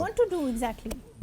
want to do exactly?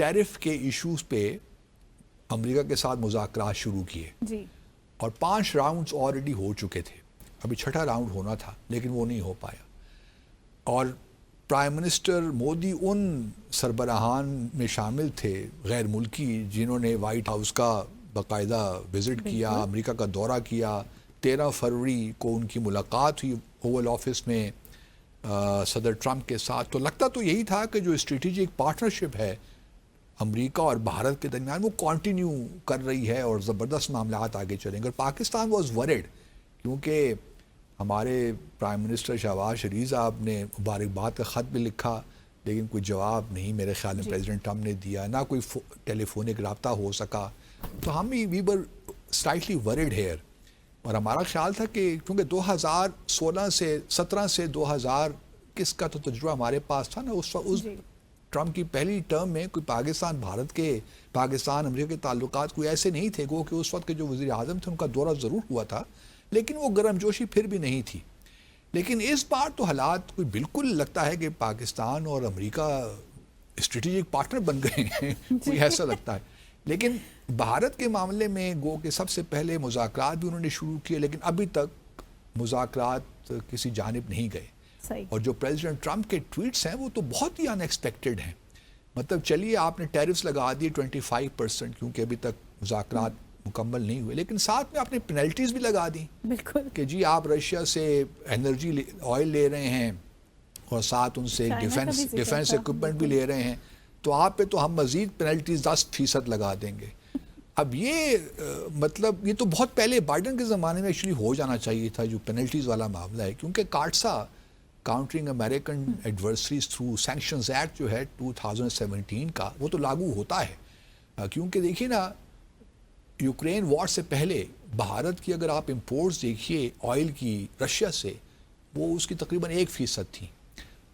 Tariff کے issues پہ امریکہ کے ساتھ مذاکرات شروع کیے جی اور 5 راؤنڈز آلریڈی ہو چکے تھے. ابھی 6واں راؤنڈ ہونا تھا لیکن وہ نہیں ہو پایا. اور پرائم منسٹر مودی ان سربراہان میں شامل تھے غیر ملکی جنہوں نے وائٹ ہاؤس کا باقاعدہ وزٹ کیا, امریکہ کا دورہ کیا. 13 فروری کو ان کی ملاقات ہوئی اوول آفس میں صدر ٹرمپ کے ساتھ. تو لگتا تو یہی تھا کہ جو اسٹریٹجک پارٹنرشپ ہے امریکہ اور بھارت کے درمیان وہ کنٹینیو کر رہی ہے اور زبردست معاملات آگے چلیں گے. اور پاکستان واز ورڈ کیونکہ ہمارے پرائم منسٹر شہباز شریف صاحب نے مبارکباد کا خط بھی لکھا لیکن کوئی جواب نہیں میرے خیال میں پریزیڈنٹ ٹرمپ نے دیا, نہ کوئی ٹیلی فونک رابطہ ہو سکا. تو ہم وی ور سلائٹلی ورڈ ہیئر. اور ہمارا خیال تھا کہ کیونکہ 2017 سے 2000 کس کا تو تجربہ ہمارے پاس تھا نا, اس ٹرمپ کی پہلی ٹرم میں کوئی پاکستان امریکہ کے تعلقات کوئی ایسے نہیں تھے کہ اس وقت کے جو وزیر اعظم تھے ان کا دورہ ضرور ہوا تھا لیکن وہ گرم جوشی پھر بھی نہیں تھی. لیکن اس بار تو حالات کوئی بالکل لگتا ہے کہ پاکستان اور امریکہ اسٹریٹجک پارٹنر بن گئے ہیں, کوئی ایسا لگتا ہے. لیکن بھارت کے معاملے میں گو کہ سب سے پہلے مذاکرات بھی انہوں نے شروع کیے لیکن ابھی تک مذاکرات کسی جانب نہیں گئے. اور جو پریزیڈنٹ ٹرمپ کے ٹویٹس ہیں وہ تو بہت ہی ان ایکسپیکٹڈ ہیں. مطلب چلیے آپ نے ٹیرفز لگا دیے 25% کیونکہ ابھی تک مذاکرات مکمل نہیں ہوئے, لیکن ساتھ میں آپ نے پینلٹیز بھی لگا دی بالکل کہ جی آپ رشیا سے انرجی آئل لے رہے ہیں اور ساتھ ان سے ڈیفنس ایکوپمنٹ بھی لے رہے ہیں, تو آپ پہ تو ہم مزید پینلٹیز 10% لگا دیں گے. اب یہ مطلب یہ تو بہت پہلے بائیڈن کے زمانے میں ایکچولی ہو جانا چاہیے تھا جو پینلٹیز والا معاملہ ہے, کیونکہ CAATSA countering American adversaries through sanctions act جو ہے 2017 کا وہ تو لاگو ہوتا ہے. کیونکہ دیکھیے نا یوکرین وار سے پہلے بھارت کی اگر آپ امپورٹس دیکھیے آئل کی رشیا سے وہ اس کی تقریباً 1% تھی,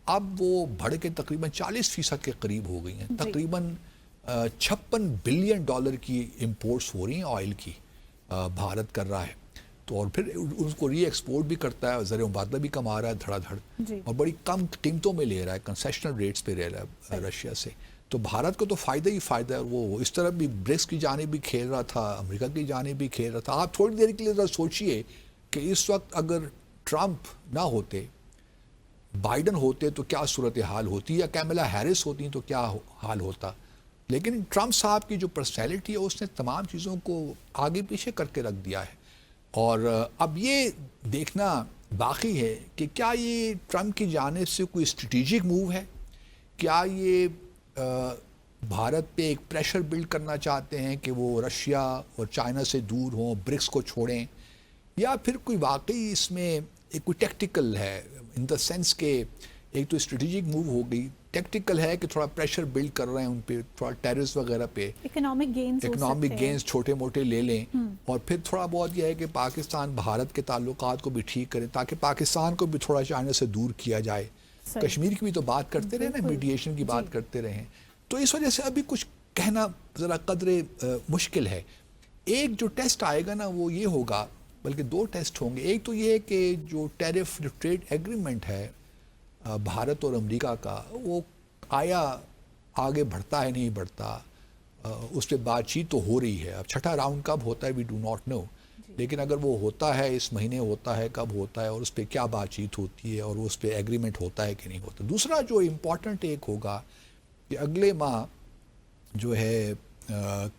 اب وہ بڑھ کے تقریباً 40% کے قریب ہو گئی ہیں. تقریباً $56 بلین کی امپورٹس ہو رہی ہیں آئل کی, بھارت کر رہا ہے. تو اور پھر اس کو ری ایکسپورٹ بھی کرتا ہے, زر مبادلہ بھی کما رہا ہے دھڑا دھڑ اور بڑی کم قیمتوں میں لے رہا ہے, کنسیشنل ریٹس پہ لے رہا ہے رشیا سے. تو بھارت کو تو فائدہ ہی فائدہ ہے. وہ اس طرف بھی برکس کی جانب بھی کھیل رہا تھا, امریکہ کی جانب بھی کھیل رہا تھا. آپ تھوڑی دیر کے لیے ذرا سوچئے کہ اس وقت اگر ٹرمپ نہ ہوتے, بائیڈن ہوتے تو کیا صورتحال ہوتی, یا کیملا ہیرس ہوتی تو کیا حال ہوتا. لیکن ٹرمپ صاحب کی جو پرسنالٹی ہے اس نے تمام چیزوں کو آگے پیچھے کر کے رکھ دیا ہے. اور اب یہ دیکھنا باقی ہے کہ کیا یہ ٹرمپ کی جانب سے کوئی اسٹریٹجک موو ہے, کیا یہ بھارت پہ ایک پریشر بلڈ کرنا چاہتے ہیں کہ وہ رشیا اور چائنا سے دور ہوں, برکس کو چھوڑیں, یا پھر کوئی واقعی اس میں ایک کوئی ٹیکٹیکل ہے ان دا سینس کہ ایک تو اسٹریٹجک موو ہو گئی, ٹیکٹیکل ہے کہ تھوڑا پریشر بلڈ کر رہے ہیں ان پہ, تھوڑا ٹیررز وغیرہ پہ اکنامک گینز چھوٹے موٹے لے لیں, اور پھر تھوڑا بہت یہ ہے کہ پاکستان بھارت کے تعلقات کو بھی ٹھیک کریں تاکہ پاکستان کو بھی تھوڑا چائنا سے دور کیا جائے. کشمیر کی بھی تو بات کرتے رہے نا, میڈیشن کی بات کرتے رہے ہیں. تو اس وجہ سے ابھی کچھ کہنا ذرا قدرے مشکل ہے. ایک جو ٹیسٹ آئے گا نا وہ یہ ہوگا, بلکہ 2 ٹیسٹ ہوں گے. ایک تو یہ ہے کہ جو ٹیرف ٹریڈ ایگریمنٹ ہے بھارت اور امریکہ کا, وہ آیا آگے بڑھتا ہے نہیں بڑھتا, اس پہ بات چیت تو ہو رہی ہے. اب 6واں راؤنڈ کب ہوتا ہے وی ڈو ناٹ نو, لیکن اگر وہ ہوتا ہے اس مہینے ہوتا ہے, کب ہوتا ہے اور اس پہ کیا بات چیت ہوتی ہے اور اس پہ ایگریمنٹ ہوتا ہے کہ نہیں ہوتا. دوسرا جو امپورٹنٹ ایک ہوگا کہ اگلے ماہ جو ہے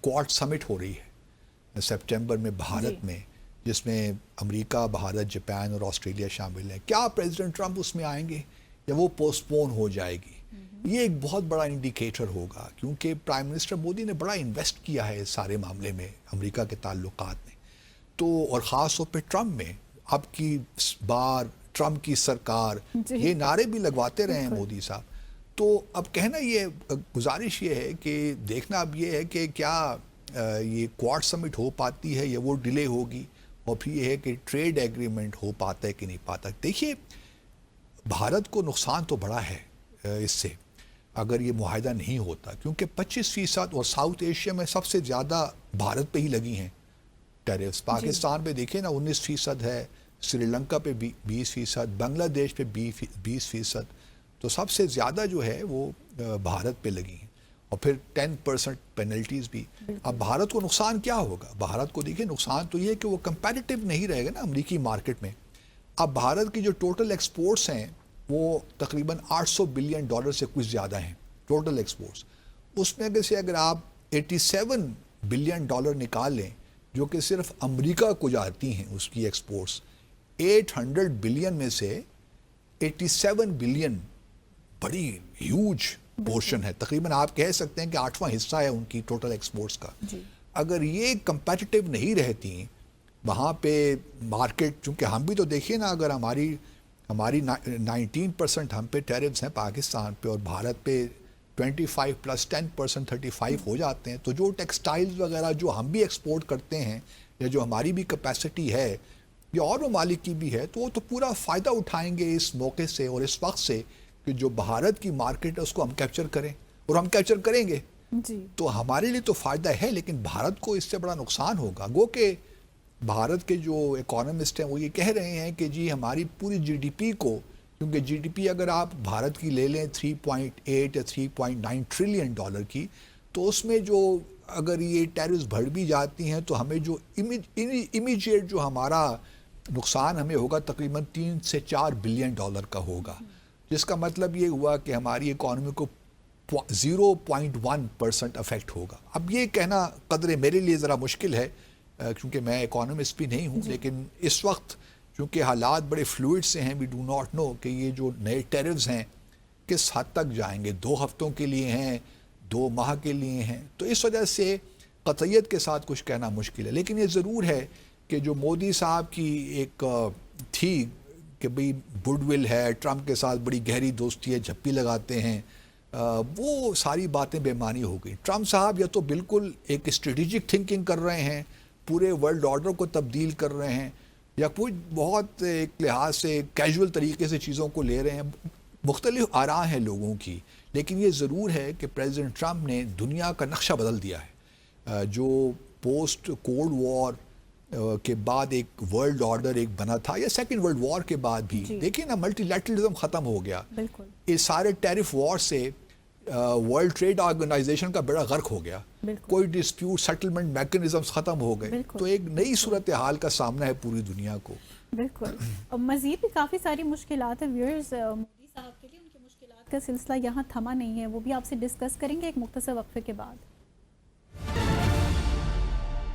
کوارڈ سمٹ ہو رہی ہے سپٹمبر میں بھارت میں, جس میں امریکہ, بھارت, جاپان اور آسٹریلیا شامل ہیں. کیا پریزیڈنٹ ٹرمپ اس میں آئیں گے یا وہ پوسٹ پون ہو جائے گی؟ یہ ایک بہت بڑا انڈیکیٹر ہوگا, کیونکہ پرائم منسٹر مودی نے بڑا انویسٹ کیا ہے اس سارے معاملے میں امریکہ کے تعلقات میں. تو اور خاص طور پہ ٹرمپ میں, اب کی بار ٹرمپ کی سرکار, یہ نعرے بھی لگواتے رہے ہیں مودی صاحب. تو اب کہنا یہ گزارش یہ ہے کہ دیکھنا اب یہ ہے کہ کیا یہ کوارڈ سمٹ ہو پاتی ہے یا وہ ڈیلے ہوگی, اور پھر یہ ہے کہ ٹریڈ ایگریمنٹ ہو پاتا ہے کہ نہیں پاتا. دیکھیے بھارت کو نقصان تو بڑا ہے اس سے اگر یہ معاہدہ نہیں ہوتا, کیونکہ 25% اور ساؤتھ ایشیا میں سب سے زیادہ بھارت پہ ہی لگی ہیں ٹیرفز. پاکستان پہ دیکھیں نا 19% ہے, سری لنکا پہ 20%, بنگلہ دیش پہ 20%, تو سب سے زیادہ جو ہے وہ بھارت پہ لگی ہیں. اور پھر 10% پینلٹیز بھی. اب بھارت کو نقصان کیا ہوگا؟ بھارت کو دیکھیں نقصان تو یہ ہے کہ وہ کمپیٹیٹو نہیں رہے گا نا امریکی مارکیٹ میں. اب بھارت کی جو ٹوٹل ایکسپورٹس ہیں وہ تقریباً $800 بلین سے کچھ زیادہ ہیں ٹوٹل ایکسپورٹس. اس میں اگر آپ $87 بلین نکال لیں جو کہ صرف امریکہ کو جاتی ہیں اس کی ایکسپورٹس, 800 بلین میں سے 87 بلین بڑی ہیوج پورشن ہے. تقریباً آپ کہہ سکتے ہیں کہ 8واں حصہ ہے ان کی ٹوٹل ایکسپورٹس کا. اگر یہ کمپیٹیٹو نہیں رہتی وہاں پہ مارکیٹ, چونکہ ہم بھی تو دیکھیے نا, اگر ہماری 19% ہم پہ ٹیرفز ہیں پاکستان پہ اور بھارت پہ 25 + 10% 35 ہو جاتے ہیں, تو جو ٹیکسٹائلز وغیرہ جو ہم بھی ایکسپورٹ کرتے ہیں یا جو ہماری بھی کیپیسٹی ہے یا اور ممالک کی بھی ہے, تو وہ تو پورا فائدہ اٹھائیں گے اس موقع سے اور اس وقت سے کہ جو بھارت کی مارکیٹ ہے اس کو ہم کیپچر کریں, اور ہم کیپچر کریں گے تو ہمارے لیے تو فائدہ ہے, لیکن بھارت کو اس سے بڑا نقصان ہوگا. گو کہ بھارت کے جو اکانومسٹ ہیں وہ یہ کہہ رہے ہیں کہ جی ہماری پوری جی ڈی پی کو, کیونکہ جی ڈی پی اگر آپ بھارت کی لے لیں 3.8 یا 3.9 ٹریلین ڈالر کی, تو اس میں جو اگر یہ ٹیرفز بڑھ بھی جاتی ہیں تو ہمیں جو امیجیٹ جو ہمارا نقصان ہمیں ہوگا تقریباً 3 سے 4 بلین ڈالر کا ہوگا, جس کا مطلب یہ ہوا کہ ہماری اکانومی کو 0.1% افیکٹ ہوگا. اب یہ کہنا قدرے میرے لیے ذرا مشکل ہے کیونکہ میں اکانومسٹ بھی نہیں ہوں, لیکن اس وقت چونکہ حالات بڑے فلوئڈ سے ہیں, وی ڈو ناٹ نو کہ یہ جو نئے ٹیرفز ہیں کس حد تک جائیں گے, 2 ہفتوں کے لیے ہیں, 2 ماہ کے لیے ہیں, تو اس وجہ سے قطعیت کے ساتھ کچھ کہنا مشکل ہے. لیکن یہ ضرور ہے کہ جو مودی صاحب کی ایک تھی کہ بھئی گڈ ول ہے, ٹرمپ کے ساتھ بڑی گہری دوستی ہے, جھپی لگاتے ہیں, وہ ساری باتیں بے معنی ہو گئی. ٹرمپ صاحب یا تو بالکل ایک اسٹریٹجک تھنکنگ کر رہے ہیں, پورے ورلڈ آرڈر کو تبدیل کر رہے ہیں, یا کچھ بہت ایک لحاظ سے کیجول طریقے سے چیزوں کو لے رہے ہیں. مختلف آراء ہیں لوگوں کی, لیکن یہ ضرور ہے کہ پریزیڈنٹ ٹرمپ نے دنیا کا نقشہ بدل دیا ہے. جو پوسٹ کولڈ وار کے بعد ایک ورلڈ آرڈر ایک بنا تھا, یا سیکنڈ ورلڈ وار کے بعد بھی دیکھیں نا, ملٹی لیٹرلزم ختم ہو گیا. اس سارے ٹیرف وار سے ورلڈ ٹریڈ آرگنائزیشن کا بڑا غرق ہو گیا, کوئی ڈسپیوٹ سیٹلمنٹ میکنزمز ختم ہو گئے, تو ایک نئی صورتحال کا سامنا ہے پوری دنیا کو. بالکل. مزید بھی کافی ساری مشکلات ہیں ویورز مودی صاحب کے لیے, ان کی مشکلات کا سلسلہ یہاں تھما نہیں ہے, وہ بھی آپ سے ڈسکس کریں گے ایک مختصر وقفے کے بعد.